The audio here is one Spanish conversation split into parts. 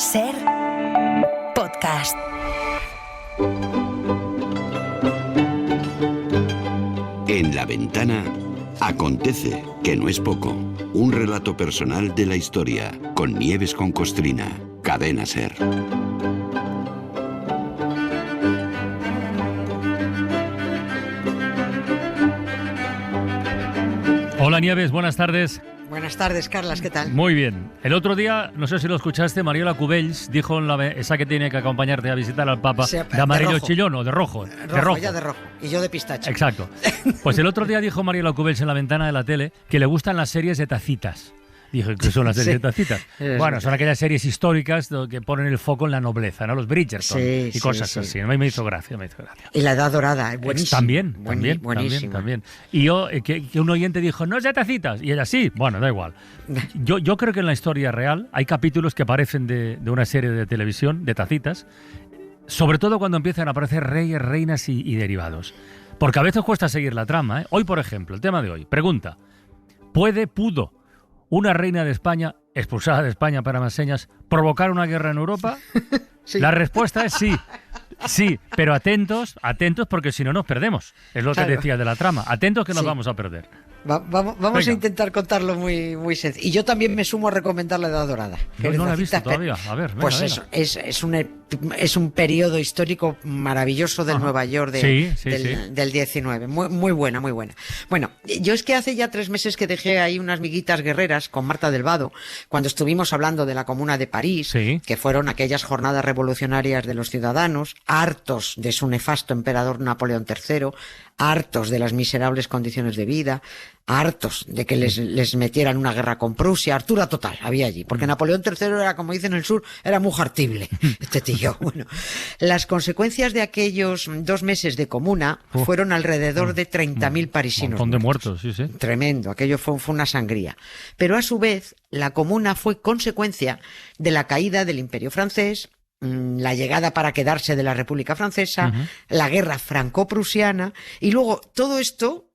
Ser podcast. En La Ventana acontece, que no es poco, un relato personal de la historia, con Nieves con Costrina, Cadena Ser. Hola Nieves, buenas tardes. Buenas tardes, Carlas, ¿qué tal? Muy bien. El otro día, no sé si lo escuchaste, Mariola Cubells dijo esa que tiene que acompañarte a visitar al Papa, Sí, de amarillo chillón o de rojo. Rojo, ella de rojo. Y yo de pistacho. Exacto. Pues el otro día dijo Mariola Cubells en la ventana de la tele que le gustan las series de tacitas. Dijo que son las series de tacitas. Bueno, son aquellas series históricas que ponen el foco en la nobleza, ¿no? Los Bridgerton y cosas así. A mí me hizo gracia, Y la Edad Dorada, buenísimo. También. Y yo, que un oyente dijo, no es de tacitas. Y ella, sí. Bueno, da igual. Yo creo que en la historia real hay capítulos que parecen de una serie de televisión, de tacitas, sobre todo cuando empiezan a aparecer reyes, reinas y derivados. Porque a veces cuesta seguir la trama, ¿eh? Hoy, por ejemplo, el tema de hoy. Pregunta, ¿pudo una reina de España, expulsada de España para más señas, provocar una guerra en Europa? Sí. La respuesta es sí. Sí, pero atentos, porque si no nos perdemos. Es lo que decía de la trama. Atentos que nos vamos a perder. Vamos a intentar contarlo muy sencillo. Y yo también me sumo a recomendar la Edad Dorada. No la he visto todavía. A ver, venga, pues venga. Es un periodo histórico maravilloso del Nueva York del 19. Muy buena. Bueno, yo es que hace ya 3 meses que dejé ahí unas miguitas guerreras con Marta del Vado, cuando estuvimos hablando de la Comuna de París, que fueron aquellas jornadas revolucionarias de los ciudadanos, hartos de su nefasto emperador Napoleón III, hartos de las miserables condiciones de vida, hartos de que les metieran una guerra con Prusia, hartura total había allí, porque Napoleón III era, como dicen en el sur, era muy hartible, este tío. Bueno, las consecuencias de aquellos 2 meses de comuna fueron alrededor de 30.000 parisinos. Un montón de muertos, sí. Tremendo, aquello fue una sangría. Pero a su vez, la comuna fue consecuencia de la caída del Imperio francés, la llegada para quedarse de la República Francesa, la guerra franco-prusiana, y luego todo esto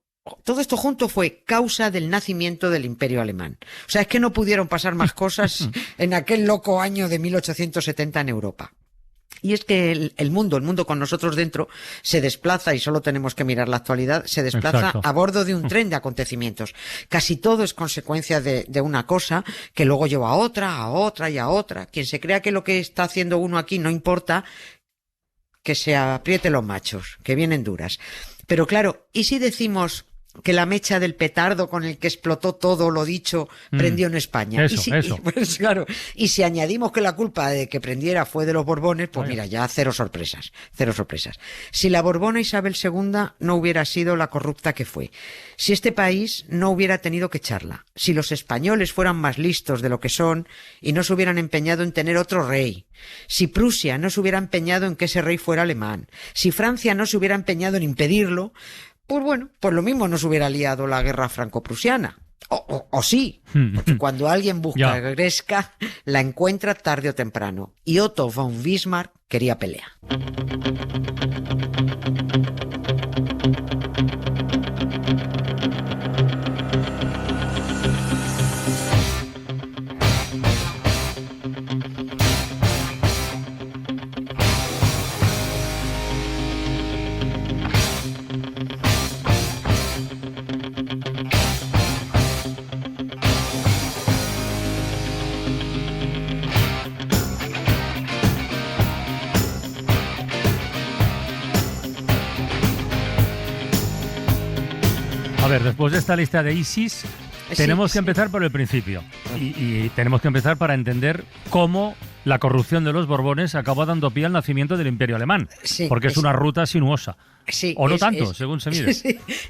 junto fue causa del nacimiento del Imperio Alemán. O sea, es que no pudieron pasar más cosas en aquel loco año de 1870 en Europa. Y es que el mundo con nosotros dentro se desplaza, y solo tenemos que mirar la actualidad, se desplaza a bordo de un tren de acontecimientos. Casi todo es consecuencia de una cosa que luego lleva a otra y a otra. Quien se crea que lo que está haciendo uno aquí no importa, que se apriete los machos, que vienen duras. Pero claro, ¿y si decimos que la mecha del petardo con el que explotó todo lo dicho prendió en España? Eso. Pues claro, y si añadimos que la culpa de que prendiera fue de los Borbones, pues mira, ya cero sorpresas. Si la Borbona Isabel II no hubiera sido la corrupta que fue, si este país no hubiera tenido que echarla, si los españoles fueran más listos de lo que son y no se hubieran empeñado en tener otro rey, si Prusia no se hubiera empeñado en que ese rey fuera alemán, si Francia no se hubiera empeñado en impedirlo, pues bueno, pues lo mismo nos hubiera liado la guerra franco-prusiana. O sí, porque cuando alguien busca gresca, la encuentra tarde o temprano. Y Otto von Bismarck quería pelea. A ver, después de esta lista de ISIS, tenemos que empezar por el principio. Y tenemos que empezar para entender cómo la corrupción de los Borbones acabó dando pie al nacimiento del Imperio Alemán. Porque es una ruta sinuosa. O no tanto, según se mire.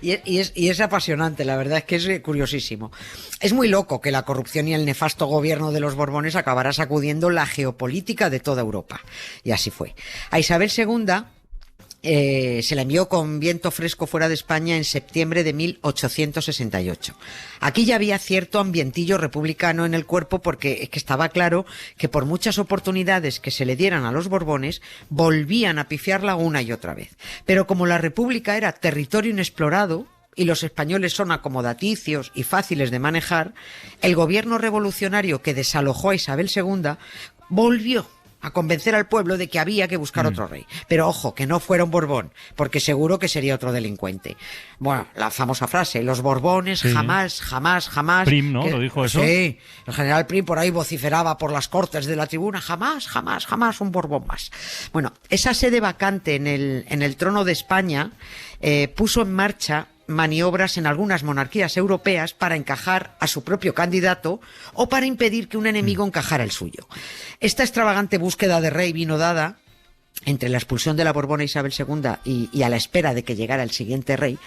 Y es apasionante, la verdad es que es curiosísimo. Es muy loco que la corrupción y el nefasto gobierno de los Borbones acabara sacudiendo la geopolítica de toda Europa. Y así fue. A Isabel II se la envió con viento fresco fuera de España en septiembre de 1868. Aquí ya había cierto ambientillo republicano en el cuerpo, porque es que estaba claro que por muchas oportunidades que se le dieran a los Borbones, volvían a pifiarla una y otra vez. Pero como la República era territorio inexplorado y los españoles son acomodaticios y fáciles de manejar, el gobierno revolucionario que desalojó a Isabel II volvió a convencer al pueblo de que había que buscar otro rey. Pero ojo, que no fuera un Borbón, porque seguro que sería otro delincuente. Bueno, la famosa frase, los Borbones jamás. Prim, ¿no? ¿Lo dijo eso? Sí, el general Prim por ahí vociferaba por las cortes de la tribuna, jamás un Borbón más. Bueno, esa sede vacante en el trono de España puso en marcha maniobras en algunas monarquías europeas para encajar a su propio candidato o para impedir que un enemigo encajara el suyo. Esta extravagante búsqueda de rey vino dada entre la expulsión de la Borbona Isabel II y a la espera de que llegara el siguiente rey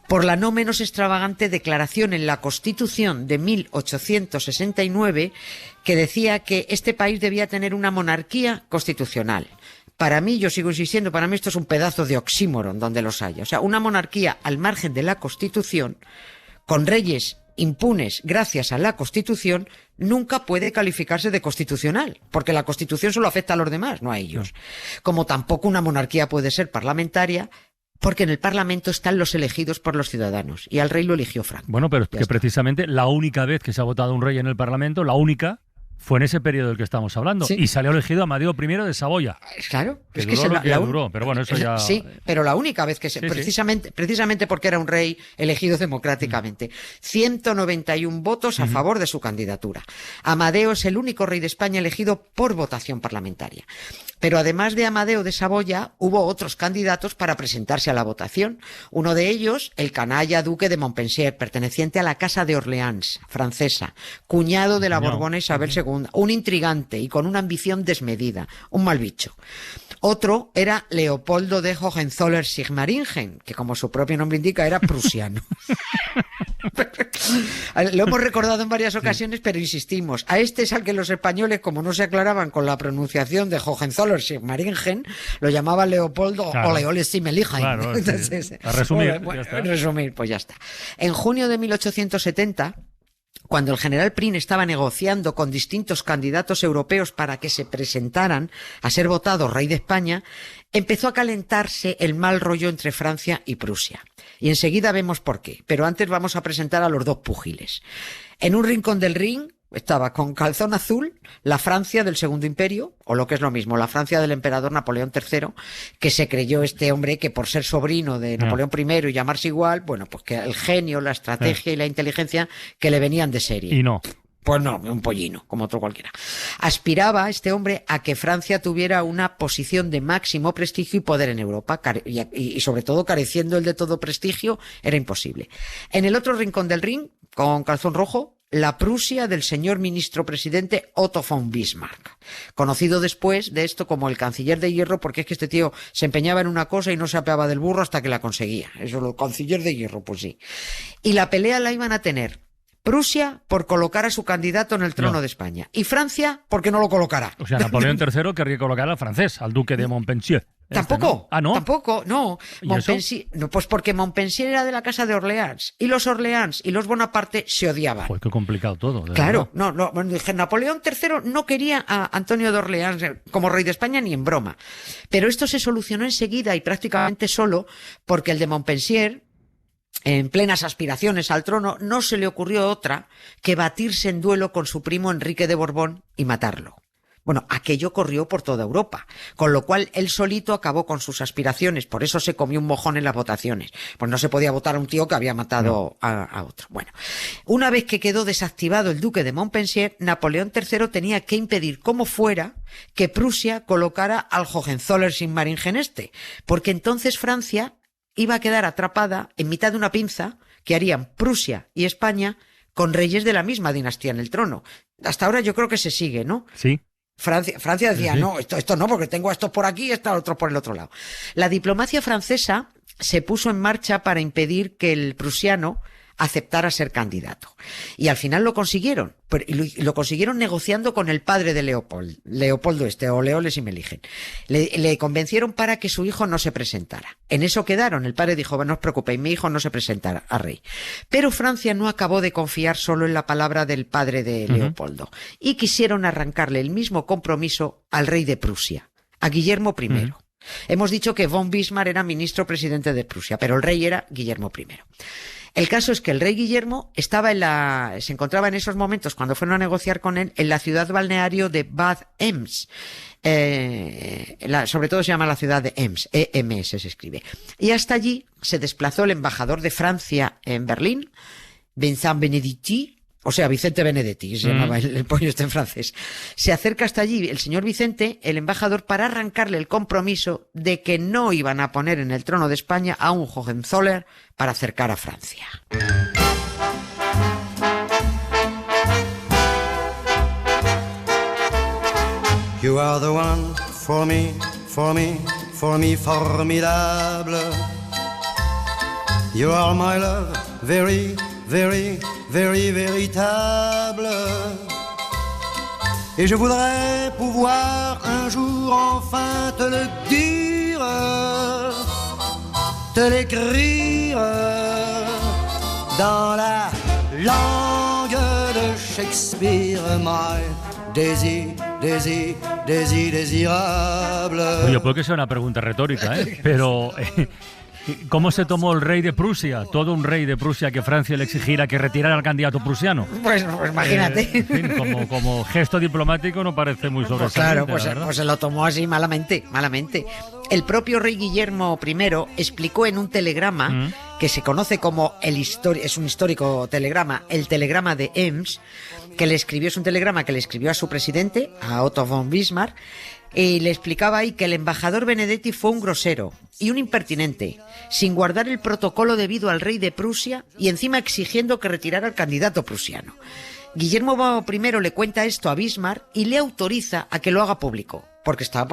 por la no menos extravagante declaración en la Constitución de 1869 que decía que este país debía tener una monarquía constitucional. Para mí, yo sigo insistiendo, para mí esto es un pedazo de oxímoron donde los haya. O sea, una monarquía al margen de la Constitución, con reyes impunes gracias a la Constitución, nunca puede calificarse de constitucional, porque la Constitución solo afecta a los demás, no a ellos. Como tampoco una monarquía puede ser parlamentaria, porque en el Parlamento están los elegidos por los ciudadanos, y al rey lo eligió Franco. Bueno, pero que precisamente la única vez que se ha votado un rey en el Parlamento, la única, fue en ese periodo del que estamos hablando. Sí. Y salió elegido Amadeo I de Saboya. Claro. Que es duró que duró, pero bueno, eso ya... Sí, pero la única vez que precisamente porque era un rey elegido democráticamente. 191 votos a favor de su candidatura. Amadeo es el único rey de España elegido por votación parlamentaria. Pero además de Amadeo de Saboya, hubo otros candidatos para presentarse a la votación. Uno de ellos, el canalla duque de Montpensier, perteneciente a la Casa de Orleans, francesa, cuñado de la Borbona Isabel II, un intrigante y con una ambición desmedida, un mal bicho. Otro era Leopoldo de Hohenzollern-Sigmaringen, que como su propio nombre indica era prusiano. Lo hemos recordado en varias ocasiones, pero insistimos. A este es al que los españoles, como no se aclaraban con la pronunciación de Hohenzollern-Sigmaringen, lo llamaban Leopoldo Ole-Ole-Simeligen. Claro, entonces, a resumir, resumir, pues ya está. En junio de 1870... cuando el general Prim estaba negociando con distintos candidatos europeos para que se presentaran a ser votados rey de España, empezó a calentarse el mal rollo entre Francia y Prusia. Y enseguida vemos por qué. Pero antes vamos a presentar a los dos púgiles. En un rincón del ring estaba con calzón azul la Francia del Segundo Imperio, o lo que es lo mismo, la Francia del emperador Napoleón III, que se creyó este hombre que por ser sobrino de Napoleón I y llamarse igual, bueno, pues que el genio, la estrategia y la inteligencia que le venían de serie. Y no. Pues no, un pollino, como otro cualquiera. Aspiraba este hombre a que Francia tuviera una posición de máximo prestigio y poder en Europa, y sobre todo careciendo el de todo prestigio, era imposible. En el otro rincón del ring, con calzón rojo, la Prusia del señor ministro presidente Otto von Bismarck, conocido después de esto como el canciller de hierro, porque es que este tío se empeñaba en una cosa y no se apeaba del burro hasta que la conseguía. Eso, el canciller de hierro, pues sí. Y la pelea la iban a tener Prusia por colocar a su candidato en el trono de España y Francia porque no lo colocará. O sea, Napoleón III querría colocar al francés, al duque de Montpensier. Tampoco, ¿no? Tampoco, no. Montpensier, no, pues porque Montpensier era de la Casa de Orleans y los Orleans y los Bonaparte se odiaban. Pues qué complicado todo. Claro, no, dije, Napoleón III no quería a Antonio de Orleans como rey de España ni en broma. Pero esto se solucionó enseguida y prácticamente solo porque el de Montpensier, en plenas aspiraciones al trono, no se le ocurrió otra que batirse en duelo con su primo Enrique de Borbón y matarlo. Bueno, aquello corrió por toda Europa, con lo cual él solito acabó con sus aspiraciones, por eso se comió un mojón en las votaciones, pues no se podía votar a un tío que había matado a otro. Bueno, una vez que quedó desactivado el duque de Montpensier, Napoleón III tenía que impedir como fuera que Prusia colocara al Hohenzollern-Sigmaringen porque entonces Francia iba a quedar atrapada en mitad de una pinza que harían Prusia y España con reyes de la misma dinastía en el trono. Hasta ahora yo creo que se sigue, ¿no? Sí. Francia decía, no, esto no, porque tengo a estos por aquí y a otros por el otro lado. La diplomacia francesa se puso en marcha para impedir que el prusiano aceptara ser candidato. Y al final lo consiguieron. Lo consiguieron negociando con el padre de Leopoldo Ole-Ole-Simeligen. Le convencieron para que su hijo no se presentara. En eso quedaron. El padre dijo, no os preocupéis, mi hijo no se presentará a rey. Pero Francia no acabó de confiar solo en la palabra del padre de Leopoldo. Y quisieron arrancarle el mismo compromiso al rey de Prusia, a Guillermo I. Hemos dicho que von Bismarck era ministro presidente de Prusia, pero el rey era Guillermo I. El caso es que el rey Guillermo se encontraba en esos momentos, cuando fueron a negociar con él, en la ciudad balneario de Bad Ems. Sobre todo se llama la ciudad de Ems, EMS se escribe. Y hasta allí se desplazó el embajador de Francia en Berlín, Vincent Benedetti, o sea, Vicente Benedetti, se llamaba el pollo este en francés. Se acerca hasta allí el señor Vicente, el embajador, para arrancarle el compromiso de que no iban a poner en el trono de España a un Hohenzollern para acercar a Francia. You are the one for me, for me, for me, formidable. You are my love, very, very, very véritable. Et je voudrais pouvoir un jour enfin te le dire, te l'écrire dans la langue de Shakespeare, my Daisy, Daisy, Daisy, désirable. Oye, puede que sea una pregunta retórica, pero ¿cómo se tomó el rey de Prusia, todo un rey de Prusia, que Francia le exigiera que retirara al candidato prusiano? Pues imagínate. En fin, como gesto diplomático no parece muy sobresaliente. Pues claro, pues se lo tomó así malamente. El propio rey Guillermo I explicó en un telegrama que se conoce como es un histórico telegrama, el telegrama de Ems, es un telegrama que le escribió a su presidente, a Otto von Bismarck, y le explicaba ahí que el embajador Benedetti fue un grosero y un impertinente, sin guardar el protocolo debido al rey de Prusia y encima exigiendo que retirara al candidato prusiano. Guillermo I le cuenta esto a Bismarck y le autoriza a que lo haga público, porque está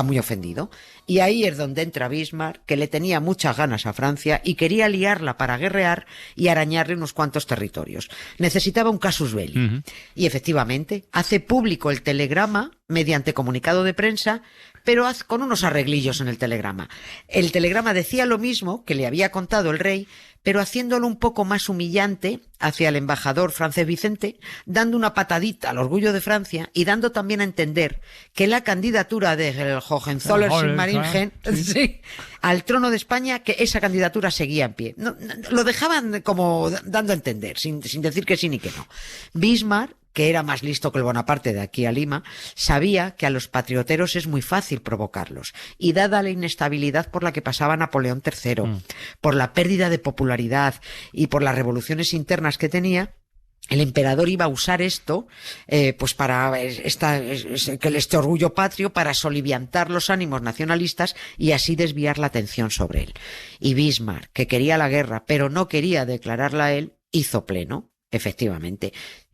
muy ofendido. Y ahí es donde entra Bismarck, que le tenía muchas ganas a Francia y quería liarla para guerrear y arañarle unos cuantos territorios. Necesitaba un casus belli. Y efectivamente, hace público el telegrama mediante comunicado de prensa, pero con unos arreglillos en el telegrama. El telegrama decía lo mismo que le había contado el rey, pero haciéndolo un poco más humillante hacia el embajador francés Vicente, dando una patadita al orgullo de Francia y dando también a entender que la candidatura del Hohenzollern-Sigmaringen al trono de España, que esa candidatura seguía en pie. No, lo dejaban como dando a entender, sin decir que sí ni que no. Bismarck, que era más listo que el Bonaparte de aquí a Lima, sabía que a los patrioteros es muy fácil provocarlos, y dada la inestabilidad por la que pasaba Napoleón III, por la pérdida de popularidad y por las revoluciones internas que tenía, el emperador iba a usar esto pues para este orgullo patrio, para soliviantar los ánimos nacionalistas y así desviar la atención sobre él. Y Bismarck, que quería la guerra pero no quería declararla él, hizo pleno. Efectivamente,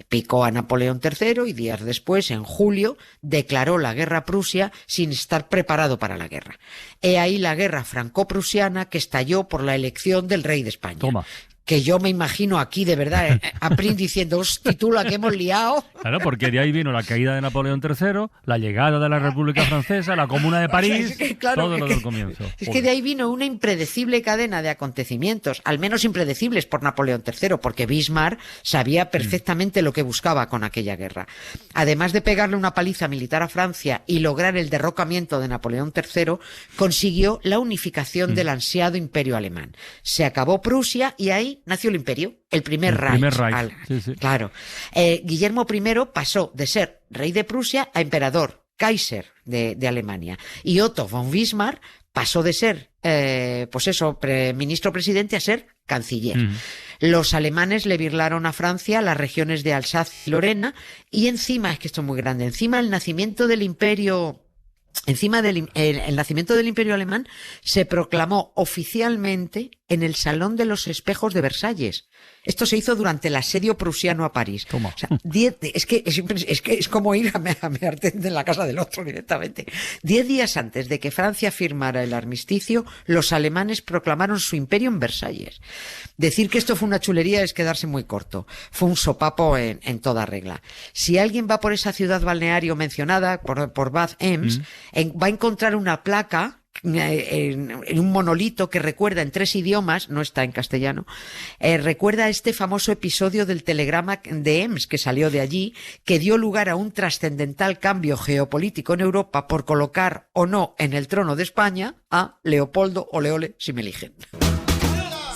picó a Napoleón III y días después, en julio, declaró la guerra a Prusia sin estar preparado para la guerra. He ahí la guerra franco-prusiana, que estalló por la elección del rey de España. Toma. Que yo me imagino aquí, de verdad, a Prín diciendo, hostia, tú la que hemos liado. Claro, porque de ahí vino la caída de Napoleón III, la llegada de la República Francesa, la Comuna de París, todo lo del comienzo. Es que de ahí vino una impredecible cadena de acontecimientos, al menos impredecibles por Napoleón III, porque Bismarck sabía perfectamente lo que buscaba con aquella guerra. Además de pegarle una paliza militar a Francia y lograr el derrocamiento de Napoleón III, consiguió la unificación del ansiado imperio alemán. Se acabó Prusia y ahí nació el imperio, el primer Reich. Sí. Claro. Guillermo I pasó de ser rey de Prusia a emperador, Kaiser de Alemania. Y Otto von Bismarck pasó de ser, ministro-presidente a ser canciller. Los alemanes le birlaron a Francia las regiones de Alsacia y Lorena, y encima, es que esto es muy grande, encima el nacimiento del imperio... el nacimiento del Imperio Alemán se proclamó oficialmente en el Salón de los Espejos de Versalles. Esto se hizo durante el asedio prusiano a París. Toma. O sea, es que es como ir a mearte en la casa del otro directamente. 10 días antes de que Francia firmara el armisticio, los alemanes proclamaron su imperio en Versalles. Decir que esto fue una chulería es quedarse muy corto. Fue un sopapo en toda regla. Si alguien va por esa ciudad balneario mencionada, por Bad Ems, va a encontrar una placa en un monolito que recuerda en 3 idiomas, no está en castellano, recuerda este famoso episodio del telegrama de Ems que salió de allí, que dio lugar a un trascendental cambio geopolítico en Europa por colocar o no en el trono de España a Leopoldo Oleole si me eligen.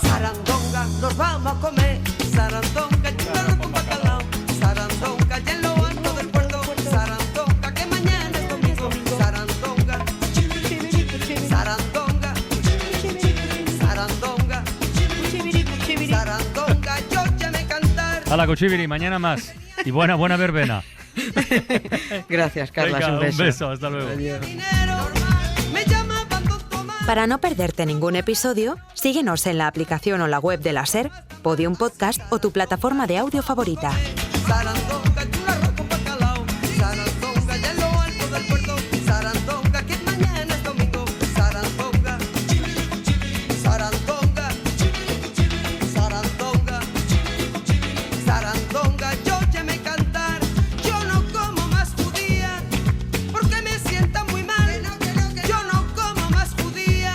Sarandonga. nos vamos a comer sarandonga, churrasco con bacalao, sarandonga, y en lo alto del puerto, sarandonga, que mañana es domingo, sarandonga, sarandonga, sarandonga, sarandonga, yo ya me cantar. A la Cuchibiri, mañana más. Y buena verbena. Gracias, Carlas. Venga, un beso. hasta luego. Para no perderte ningún episodio, síguenos en la aplicación o la web de la SER, Podium Podcast o tu plataforma de audio favorita. Sarandonga, churrasco con bacalao, sarandonga, y en lo alto del puerto, sarandonga, que mañana es domingo, sarandonga, sarandonga, sarandonga, sarandonga, yo ya me cantar, yo no como más judía, porque me sienta muy mal, yo no como más judía,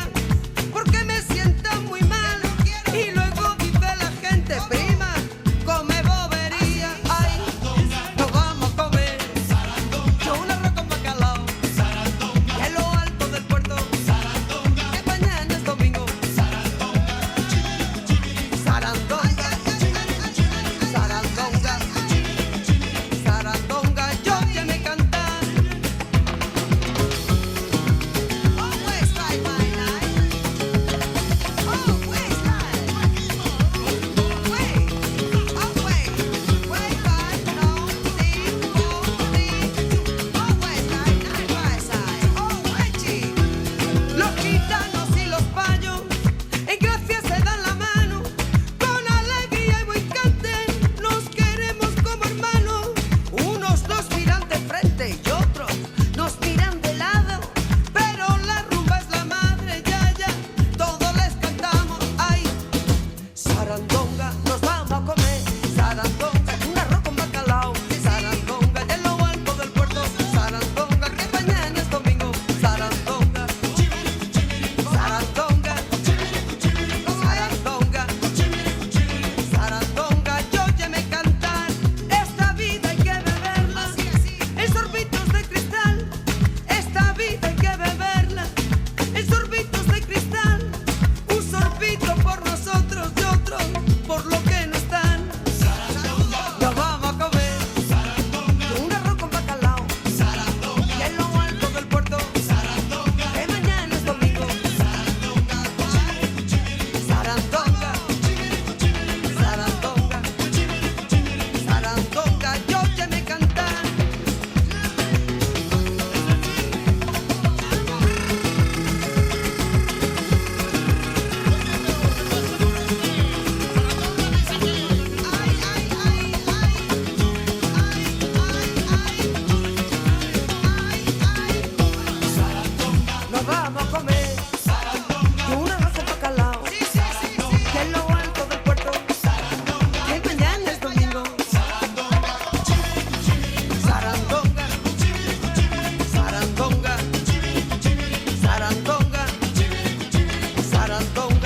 porque me sienta muy mal, y luego dice la gente, prima, come bobería, ay, nos vamos a comer, yo un arroz con bacalao, y en lo alto del puerto, que mañana es domingo, sarandonga, sarandonga, sarandonga, yo ya me cantar. Oh, waistline, my night. Oh, waistline. Wait. Oh, wait. Waistline, no, sí, oh, sí. Oh, waistline, night, waistline. Oh, wechi. Los gitanos y los payos en gracia se dan la mano, con alegría y muy cante, nos queremos como hermanos. Unos nos miran de frente y otros nos miran de lado, pero la rumba es la madre, ya, todos les cantamos, ay, sarandonga, nos vamos a comer, sarandonga, un arroz con bacalao, sarandonga, y en lo alto del puerto, sarandonga, que mañana es domingo, sarandonga, sarandonga, sarandonga, sarandonga, yo ya me cantar, esta vida hay que beberla, en sorbitos de cristal, esta vida hay que beberla, en sorbitos de cristal, un sorbito por nosotros y otro por lo que no están. Nos vamos a comer un arroz con bacalao, y en lo alto del puerto, que mañana es domingo, sarandonga, sarandonga, sarandonga, yo ya me cantar. Nos vamos a comer un arroz con bacalao, que en lo alto del puerto, que mañana es domingo, sarandonga, sarandonga, sarandonga, sarandonga.